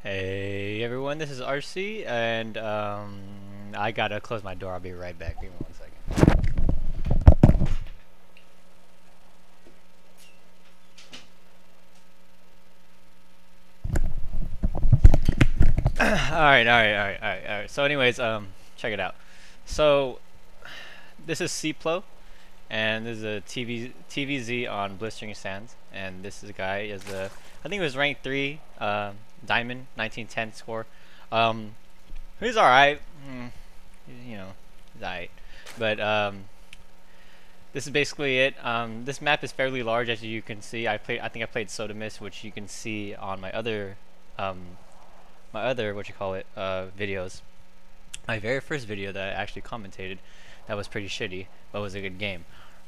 Hey everyone, this is RC, and I gotta close my door. I'll be right back. Give me 1 second. Alright. So anyways, check it out. So, this is cplo, and this is a TvZ on Blistering Sands, and this is a guy is I think it was rank 3, diamond, 1910 score. He's alright. You know, he's alright. But this is basically it. This map is fairly large, as you can see. I think I played Sodomus, which you can see on my other videos. My very first video that I actually commentated, that was pretty shitty, but was a good game.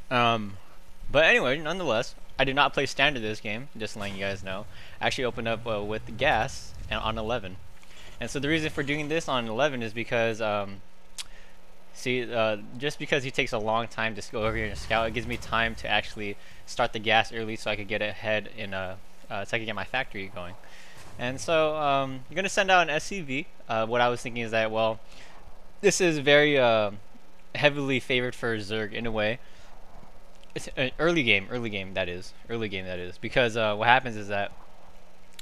But anyway, nonetheless, I did not play standard this game, just letting you guys know. I actually opened up with gas and on 11. And so the reason for doing this on 11 is because, just because he takes a long time to go over here and scout, it gives me time to actually start the gas early so I could get ahead in so I could get my factory going. And so you're going to send out an SCV. What I was thinking is that, well, this is very heavily favored for Zerg in a way. It's an early game that is, because what happens is that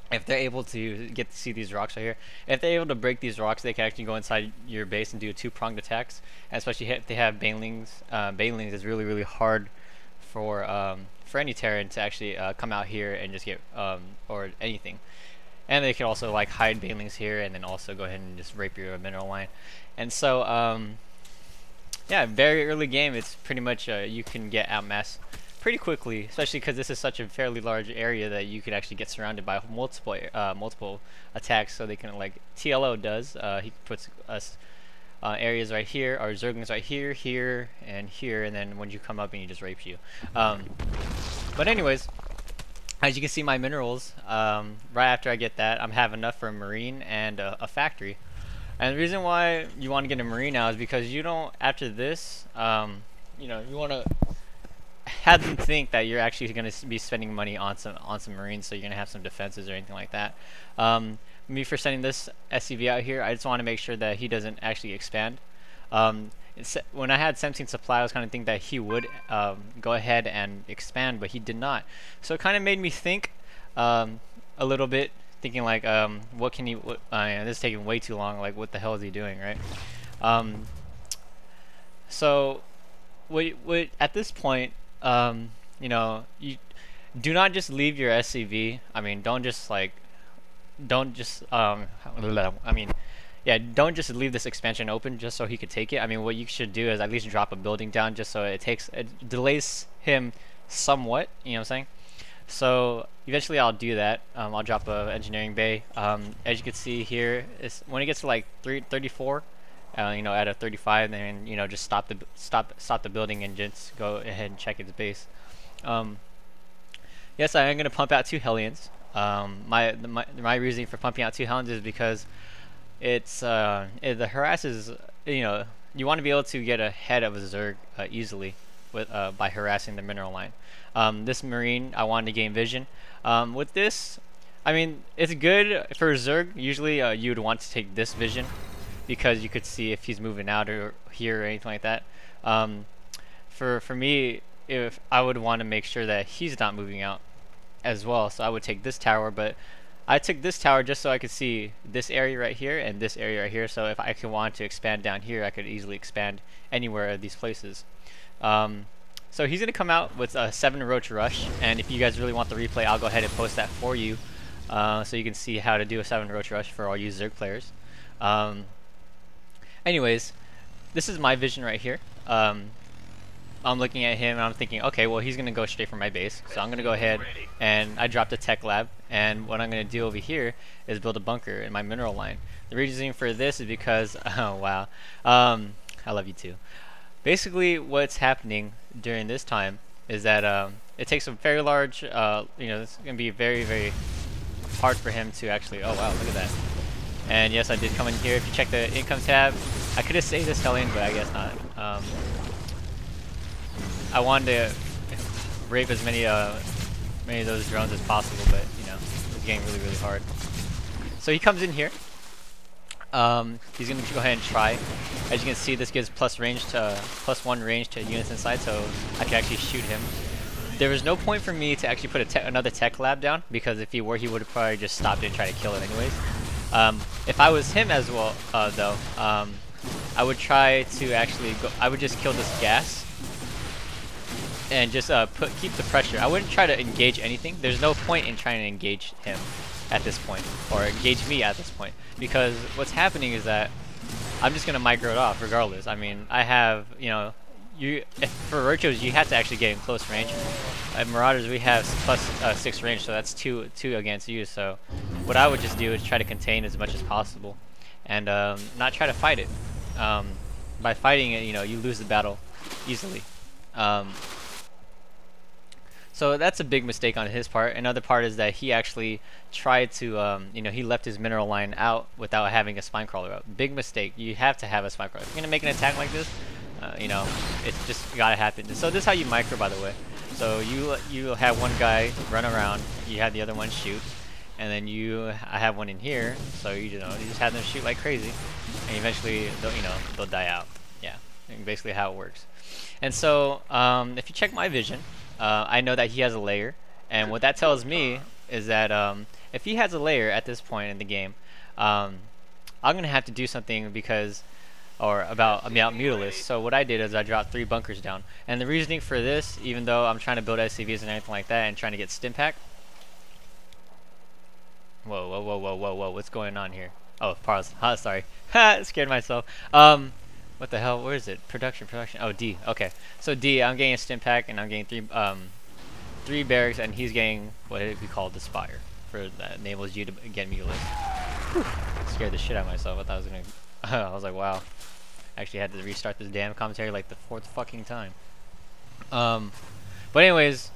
if they're able to get to see these rocks right here, if they're able to break these rocks, they can actually go inside your base and do two-pronged attacks. And especially if they have banelings. Banelings is really hard for any Terran to actually come out here and just get or anything. And they can also like hide banelings here and then also go ahead and just rape your mineral line. And so yeah, very early game. It's pretty much you can get outmassed pretty quickly, especially because this is such a fairly large area that you could actually get surrounded by multiple attacks. So they can, like TLO does, he puts us areas right here, or Zerglings right here, here, and here, and then when you come up and he just rapes you. But anyways, as you can see, my minerals, right after I get that, I'm have enough for a marine and a factory. And the reason why you want to get a marine now is because you don't, after this, you know, you want to have them think that you're actually going to be spending money on some marines, so you're going to have some defenses or anything like that. Me for sending this SCV out here, I just want to make sure that he doesn't actually expand. When I had 17 supply, I was kind of thinking that he would go ahead and expand, but he did not. So it kind of made me think a little bit, thinking like, what can he? This is taking way too long. Like, what the hell is he doing, right? So, at this point, you know, you do not just leave your SCV. I mean, don't just yeah, don't just leave this expansion open just so he could take it. I mean, what you should do is at least drop a building down just so it delays him somewhat. You know what I'm saying? So eventually I'll do that. I'll drop a engineering bay. As you can see here, when it gets to like 34, you know, at a 35, then you know, just stop the building and just go ahead and check its base. Yes, I am going to pump out 2 Hellions. My reasoning for pumping out 2 Hellions is because the harass is, you know, you want to be able to get ahead of a Zerg easily with by harassing the mineral line. This marine, I wanted to gain vision. With this, I mean, it's good for Zerg. Usually you would want to take this vision because you could see if he's moving out or here or anything like that. For me, if I would want to make sure that he's not moving out as well, so I would take this tower. But I took this tower just so I could see this area right here and this area right here. So if I could want to expand down here, I could easily expand anywhere of these places. So he's gonna come out with a 7 roach rush, and if you guys really want the replay, I'll go ahead and post that for you, so you can see how to do a 7 roach rush for all you Zerg players. Anyways, this is my vision right here. I'm looking at him and I'm thinking, okay, well, he's gonna go straight for my base, so I'm gonna go ahead and I dropped a tech lab, and what I'm gonna do over here is build a bunker in my mineral line. The reason for this is because, oh wow, I love you too. Basically, what's happening during this time is that it takes a very large, you know, it's gonna be very hard for him to actually. Oh wow, look at that! And yes, I did come in here. If you check the income tab, I could have saved this Hellion, but I guess not. I wanted to rape as many of those drones as possible, but you know, it's getting really hard. So he comes in here. He's gonna go ahead and try. As you can see, this gives +1 range to units inside, so I can actually shoot him. There was no point for me to actually put another tech lab down, because if he were, he would have probably just stopped it and tried to kill it anyways. If I was him as well, though, I would try to actually go. I would just kill this gas and just keep the pressure. I wouldn't try to engage anything. There's no point in trying to engage him at this point, or engage me at this point, because what's happening is that I'm just gonna micro it off regardless. I mean, I have, you know, for Rochos you have to actually get in close range. At Marauders we have +6 range, so that's two against you. So what I would just do is try to contain as much as possible, and not try to fight it. By fighting it, you know, you lose the battle easily. So that's a big mistake on his part. Another part is that he actually tried to, you know, he left his mineral line out without having a spine crawler out. Big mistake. You have to have a spine crawler. If you're gonna make an attack like this, you know, it's just gotta happen. So this is how you micro, by the way. So you have one guy run around, you have the other one shoot, and then I have one in here. So you know, you just have them shoot like crazy, and eventually they'll die out. Yeah, basically how it works. And so if you check my vision. I know that he has a layer, and what that tells me is that if he has a layer at this point in the game, I'm gonna have to do something about Mutalisk. So what I did is I dropped 3 bunkers down, and the reasoning for this, even though I'm trying to build SCVs and everything like that, and trying to get stim pack. Whoa, what's going on here? Oh, pause. Sorry, scared myself. What the hell? Where is it? Production. Oh, D. Okay. So D, I'm getting a stim pack, and I'm getting 3 barracks, and he's getting what we call the Spire, that enables you to get Mutalisk. Scared the shit out of myself. I thought I was gonna. I was like, wow. Actually had to restart this damn commentary like the 4th fucking time. But anyways,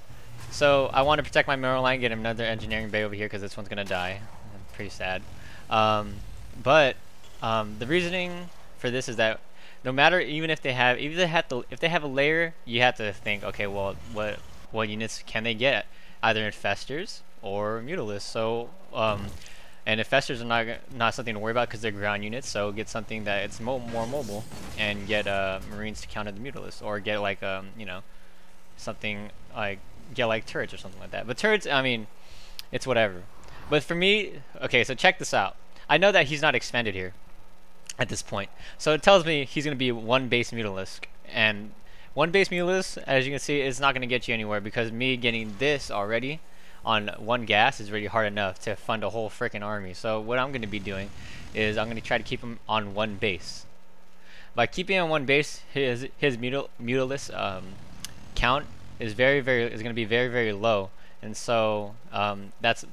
so I want to protect my mineral line, get another engineering bay over here because this one's gonna die. Pretty sad. But the reasoning for this is that no matter, even if they have a layer, you have to think, okay, well, what units can they get? Either infestors or Mutalisks. So and infestors are not something to worry about because they're ground units. So get something that it's more mobile, and get Marines to counter the Mutalisks, or get like you know, something like turrets or something like that. But turrets, I mean, it's whatever. But for me, okay, so check this out. I know that he's not expanded here at this point, so it tells me he's gonna be 1 base Mutalisk, and 1 base Mutalisk, as you can see, is not gonna get you anywhere, because me getting this already on 1 gas is really hard enough to fund a whole freaking army. So what I'm gonna be doing is I'm gonna try to keep him on 1 base. By keeping him on 1 base, his Mutalisk count is gonna be very low, and so that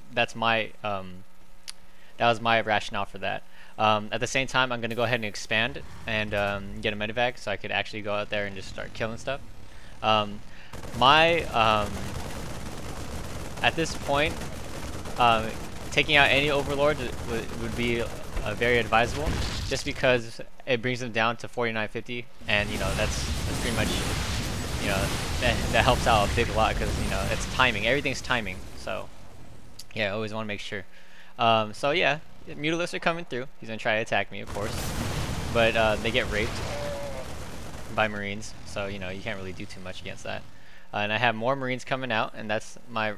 was my rationale for that. At the same time, I'm going to go ahead and expand and get a medevac so I could actually go out there and just start killing stuff. At this point, taking out any overlords would be very advisable, just because it brings them down to 4950, and you know that's pretty much, you know, that helps out a big lot, because you know it's timing. Everything's timing. So yeah, I always want to make sure. So yeah. Mutalisks are coming through. He's gonna try to attack me, of course, but they get raped by Marines, so you know you can't really do too much against that. And I have more Marines coming out, and that's my,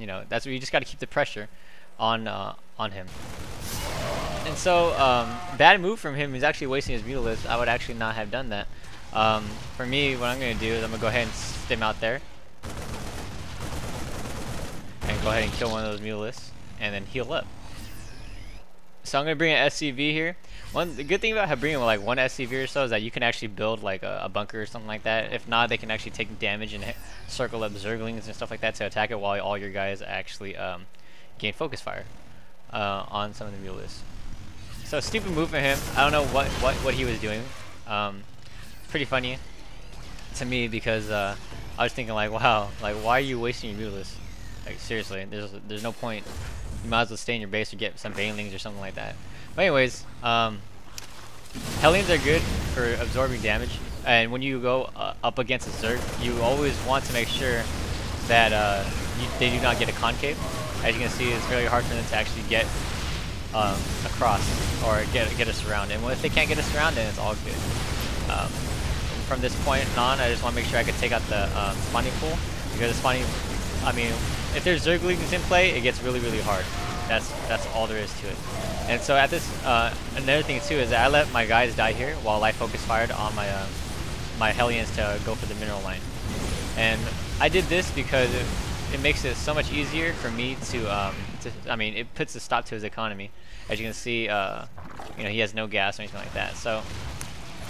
you know, that's where you just got to keep the pressure on him. And so bad move from him. He's actually wasting his Mutalisks. I would actually not have done that. For me, what I'm gonna do is I'm gonna go ahead and stim out there, and go ahead and kill one of those Mutalisks, and then heal up. So I'm gonna bring an SCV here. The good thing about bringing like 1 SCV or so is that you can actually build like a bunker or something like that. If not, they can actually take damage and circle up Zerglings and stuff like that to attack it, while all your guys actually gain focus fire on some of the Mutalisks. So stupid move for him. I don't know what he was doing. Pretty funny to me, because I was thinking like, wow, like why are you wasting your Mutalisks? Like seriously, there's no point. You might as well stay in your base or get some Banelings or something like that. But anyways, Hellions are good for absorbing damage, and when you go up against a Zerg, you always want to make sure that they do not get a concave. As you can see, it's very hard for them to actually get across or get us around. And if they can't get us around, then it's all good. From this point on, I just want to make sure I can take out the spawning pool, because the spawning, I mean, if there's Zerglings in play, it gets really hard. That's all there is to it. And so at this, another thing too is that I let my guys die here while I focus fired on my my Hellions to go for the mineral line. And I did this because it makes it so much easier for me to I mean, it puts a stop to his economy. As you can see, you know, he has no gas or anything like that. So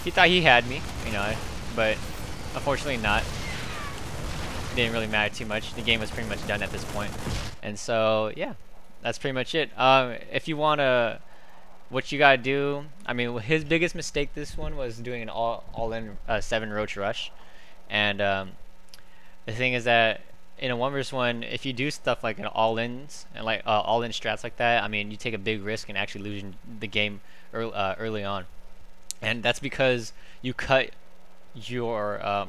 he thought he had me, you know, but unfortunately not. It didn't really matter too much. The game was pretty much done at this point. And so yeah, that's pretty much it. If you wanna, what you gotta do, I mean, his biggest mistake this one was doing an all-in 7 roach rush. And the thing is that in a 1v1, if you do stuff like an all-ins and like all-in strats like that, I mean, you take a big risk and actually losing the game early on. And that's because you cut your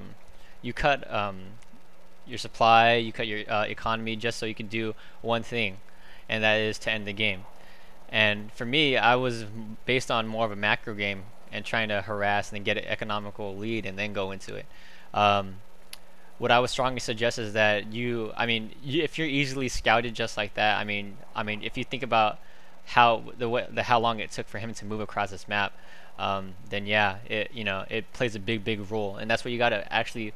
supply, you cut your economy just so you can do one thing, and that is to end the game. And for me, I was based on more of a macro game and trying to harass and then get an economical lead and then go into it. What I would strongly suggest is that if you're easily scouted just like that, I mean, if you think about how long it took for him to move across this map, then yeah, it plays a big role, and that's what you got to actually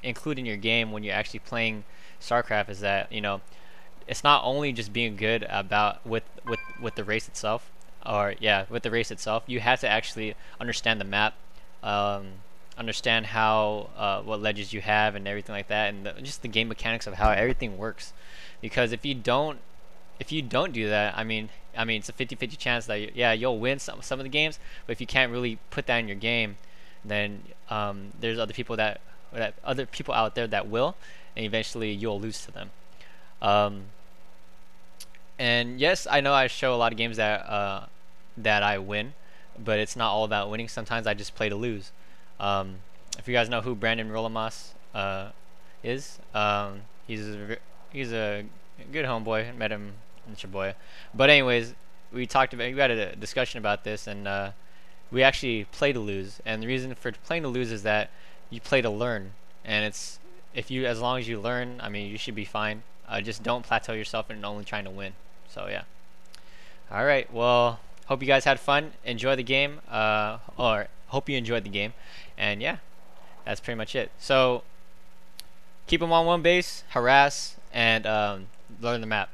include in your game when you're actually playing StarCraft. Is that, you know, it's not only just being good about with the race itself, with the race itself. You have to actually understand the map, understand how what ledges you have and everything like that, and just the game mechanics of how everything works. Because if you don't do that, I mean it's a 50-50 chance that you'll win some of the games, but if you can't really put that in your game, then there's other people out there that will, and eventually you'll lose to them. And yes, I know I show a lot of games that I win, but it's not all about winning. Sometimes I just play to lose. If you guys know who Brandon Rolamas is, he's a good homeboy. Met him in Shibuya. But anyways, we had a discussion about this, and we actually play to lose. And the reason for playing to lose is that you play to learn, and as long as you learn, I mean, you should be fine. Just don't plateau yourself and only trying to win. So yeah. All right. Well, hope you guys had fun. Enjoy the game. Or hope you enjoyed the game. And yeah, that's pretty much it. So keep them on one base, harass, and learn the map.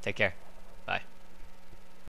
Take care.